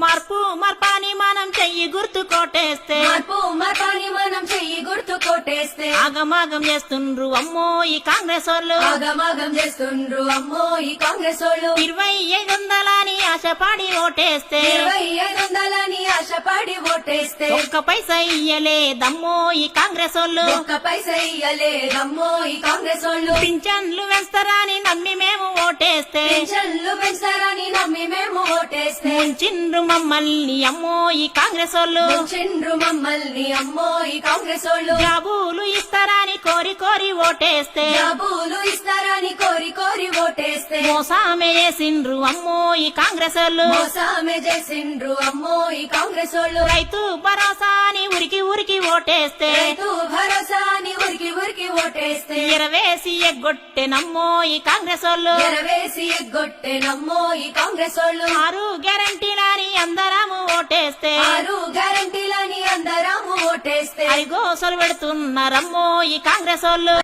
మార్పు మార్పాని మనం చెయ్యి గుర్తు కోటేస్తే మార్పు మార్పాని మనం చెయ్యి గుర్తు కొట్టేస్తే ఆగమాగం చేస్తుండ్రు అమ్మో ఈ కాంగ్రెస్ వాళ్ళు ఆగమాగం చేస్తుండ్రు అమ్మో ఈ కాంగ్రెస్ వాళ్ళు 2500 ఆశపడి ఓటేస్తే 2500 ఆశపడి ఓటేస్తే ఒక్క పైసా ఇయ్యలేదమ్మో ఈ కాంగ్రెస్ వాళ్ళు ఒక్క పైసా ఇయ్యలేదమ్మో ఈ కాంగ్రెస్ వాళ్ళు పింఛన్లు వేస్తారని నమ్మి మేము ఓటేస్తే పెన్షన్లు పెంచారని నమ్మి మేము ఓటేస్తే ముంచిండ్రు మమ్మల్ని అమ్మో ఈ కాంగ్రెస్ వాళ్ళు ముంచిండ్రు మమ్మల్ని అమ్మో ఈ కాంగ్రెస్ వాళ్ళు జాబులు ఇస్తారని కోరి కోరి ఓటేస్తే డబ్బులు ఇస్తారని కోరి కోరి ఓటేస్తే మోసామే చేసిండ్రు అమ్మో ఈ కాంగ్రెస్ వాళ్ళు మోసమే చేసిండ్రు అమ్మో ఈ కాంగ్రెస్ వాళ్ళు రైతు భరోసా అని ఉరికి ఉరికి ఓటేస్తే రైతు భరోసా అని ఉరికి ఉరికి ఓటేస్తే ఎరవేసి ఎగ్గొట్టెనమ్మో ఈ కాంగ్రెస్ వాళ్ళు ఎరవేసి ఎగ్గొట్టెనమ్మో ఈ కాంగ్రెస్ వాళ్ళు 6 గ్యారంటీలని అందరము ఓటేస్తే 6 గ్యారంటీలని అందరము ఓటేస్తే అరిగోసలు పెడుతున్నారమ్మో ఈ కాంగ్రెస్ వాళ్ళు